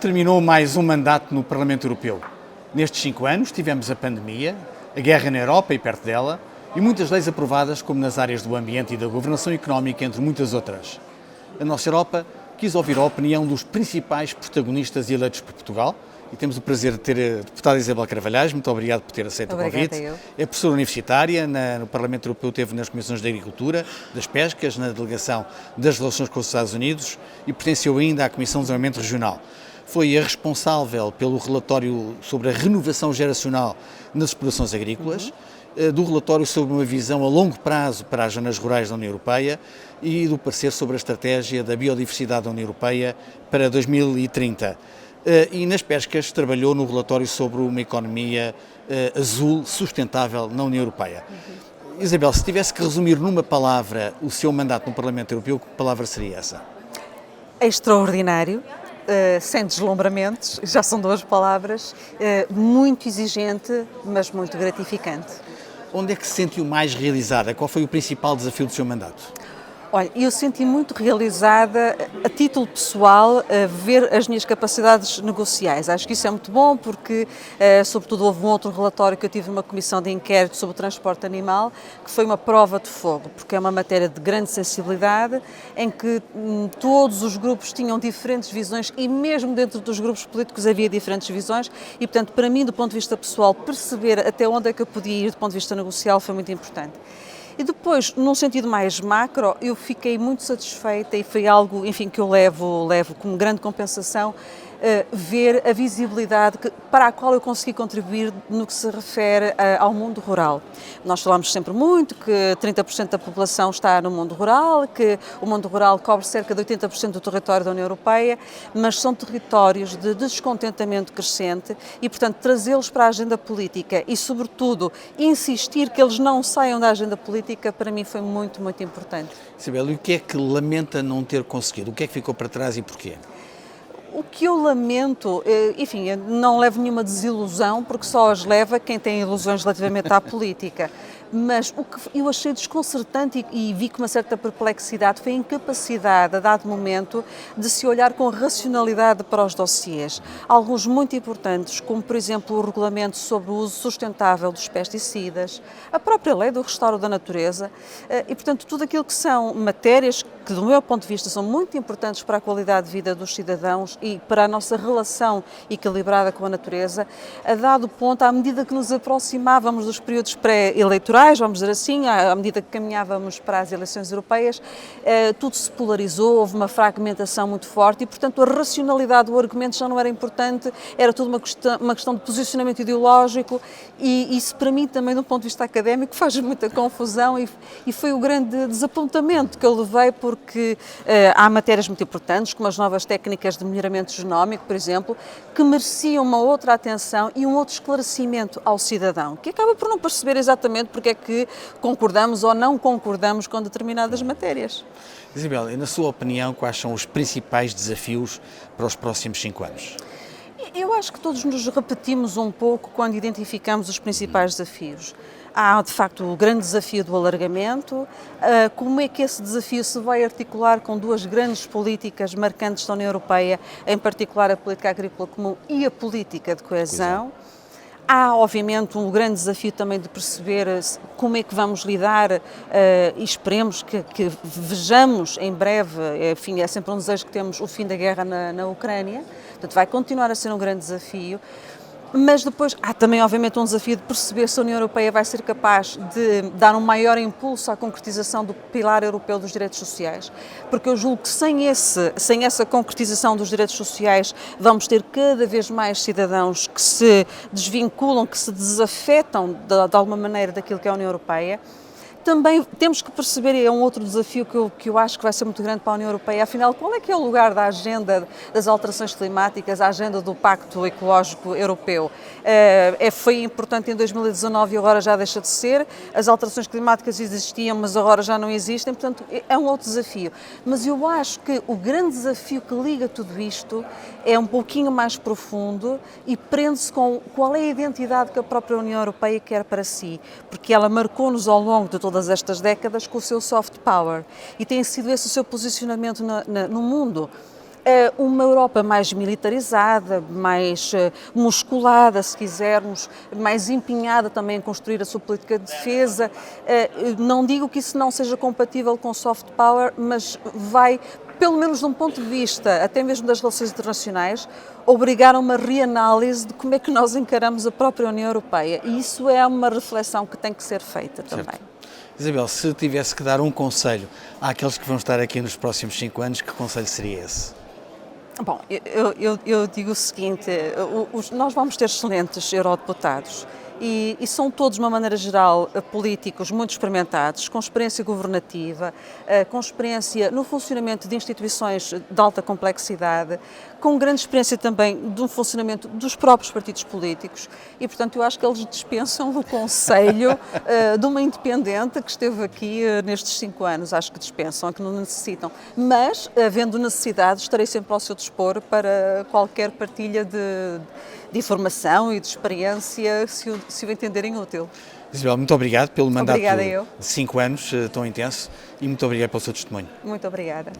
terminou mais um mandato no Parlamento Europeu. Nestes 5 anos tivemos a pandemia, a guerra na Europa e perto dela, e muitas leis aprovadas, como nas áreas do ambiente e da governação económica, entre muitas outras. A nossa Europa quis ouvir a opinião dos principais protagonistas eleitos por Portugal, e temos o prazer de ter a deputada Isabel Carvalhais. Muito obrigado por ter aceito o convite. É professora universitária, no Parlamento Europeu teve nas Comissões de Agricultura, das Pescas, na Delegação das Relações com os Estados Unidos e pertenceu ainda à Comissão de Desenvolvimento Regional. Foi a responsável pelo relatório sobre a renovação geracional nas explorações agrícolas, do relatório sobre uma visão a longo prazo para as zonas rurais da União Europeia e do parecer sobre a estratégia da biodiversidade da União Europeia para 2030. E nas pescas trabalhou no relatório sobre uma economia azul sustentável na União Europeia. Isabel, se tivesse que resumir numa palavra o seu mandato no Parlamento Europeu, que palavra seria essa? Extraordinário, sem deslumbramentos, já são 2 palavras, muito exigente, mas muito gratificante. Onde é que se sentiu mais realizada? Qual foi o principal desafio do seu mandato? Olha, eu senti muito realizada, a título pessoal, ver as minhas capacidades negociais. Acho que isso é muito bom porque, sobretudo, houve um outro relatório que eu tive numa comissão de inquérito sobre o transporte animal, que foi uma prova de fogo, porque é uma matéria de grande sensibilidade, em que todos os grupos tinham diferentes visões e mesmo dentro dos grupos políticos havia diferentes visões e, portanto, para mim, do ponto de vista pessoal, perceber até onde é que eu podia ir do ponto de vista negocial foi muito importante. E depois, num sentido mais macro, eu fiquei muito satisfeita e foi algo, enfim, que eu levo como grande compensação, ver a visibilidade para a qual eu consegui contribuir no que se refere ao mundo rural. Nós falamos sempre muito que 30% da população está no mundo rural, que o mundo rural cobre cerca de 80% do território da União Europeia, mas são territórios de descontentamento crescente e, portanto, trazê-los para a agenda política e, sobretudo, insistir que eles não saiam da agenda política, para mim foi muito, muito importante. Isabel, e o que é que lamenta não ter conseguido? O que é que ficou para trás e porquê? O que eu lamento, enfim, eu não levo nenhuma desilusão, porque só as leva quem tem ilusões relativamente à política, mas o que eu achei desconcertante e vi com uma certa perplexidade foi a incapacidade, a dado momento, de se olhar com racionalidade para os dossiês. Alguns muito importantes, como por exemplo o regulamento sobre o uso sustentável dos pesticidas, a própria lei do restauro da natureza e, portanto, tudo aquilo que são matérias que, do meu ponto de vista, são muito importantes para a qualidade de vida dos cidadãos e para a nossa relação equilibrada com a natureza, a dado ponto, à medida que nos aproximávamos dos períodos pré-eleitorais, vamos dizer assim, à medida que caminhávamos para as eleições europeias, tudo se polarizou, houve uma fragmentação muito forte e, portanto, a racionalidade do argumento já não era importante, era tudo uma questão de posicionamento ideológico e isso, para mim, também, do ponto de vista académico, faz muita confusão e foi o grande desapontamento que eu levei, porque há matérias muito importantes, como as novas técnicas de melhoramento genómico, por exemplo, que mereciam uma outra atenção e um outro esclarecimento ao cidadão, que acaba por não perceber exatamente porque é que concordamos ou não concordamos com determinadas matérias. Isabel, e na sua opinião, quais são os principais desafios para os próximos 5 anos? Eu acho que todos nos repetimos um pouco quando identificamos os principais desafios. Há, de facto, o grande desafio do alargamento. Como é que esse desafio se vai articular com 2 grandes políticas marcantes da União Europeia, em particular a política agrícola comum e a política de coesão? Há, obviamente, um grande desafio também de perceber como é que vamos lidar e esperemos que vejamos em breve, enfim, é sempre um desejo que temos, o fim da guerra na Ucrânia, portanto vai continuar a ser um grande desafio. Mas depois há também, obviamente, um desafio de perceber se a União Europeia vai ser capaz de dar um maior impulso à concretização do pilar europeu dos direitos sociais, porque eu julgo que sem essa concretização dos direitos sociais vamos ter cada vez mais cidadãos que se desvinculam, que se desafetam de alguma maneira daquilo que é a União Europeia. Também temos que perceber, e é um outro desafio que eu acho que vai ser muito grande para a União Europeia, afinal, qual é que é o lugar da agenda das alterações climáticas, a agenda do Pacto Ecológico Europeu? Foi importante em 2019 e agora já deixa de ser, as alterações climáticas existiam, mas agora já não existem, portanto, é um outro desafio. Mas eu acho que o grande desafio que liga tudo isto é um pouquinho mais profundo e prende-se com qual é a identidade que a própria União Europeia quer para si, porque ela marcou-nos ao longo de todas estas décadas com o seu soft power e tem sido esse o seu posicionamento no mundo. uma Europa mais militarizada, mais musculada, se quisermos, mais empenhada também em construir a sua política de defesa. Não digo que isso não seja compatível com soft power, mas vai, pelo menos de um ponto de vista, até mesmo das relações internacionais, obrigar a uma reanálise de como é que nós encaramos a própria União Europeia. E isso é uma reflexão que tem que ser feita também. Certo. Isabel, se tivesse que dar um conselho àqueles que vão estar aqui nos próximos 5 anos, que conselho seria esse? Bom, eu digo o seguinte, nós vamos ter excelentes eurodeputados e são todos, de uma maneira geral, políticos muito experimentados, com experiência governativa, com experiência no funcionamento de instituições de alta complexidade, com grande experiência também do funcionamento dos próprios partidos políticos e, portanto, eu acho que eles dispensam o conselho de uma independente que esteve aqui nestes 5 anos. Acho que dispensam, é que não necessitam. Mas, havendo necessidade, estarei sempre ao seu dispor para qualquer partilha de informação e de experiência, se o entenderem útil. Isabel, muito obrigado pelo mandato Obrigada eu. de 5 anos tão intenso e muito obrigado pelo seu testemunho. Muito obrigada.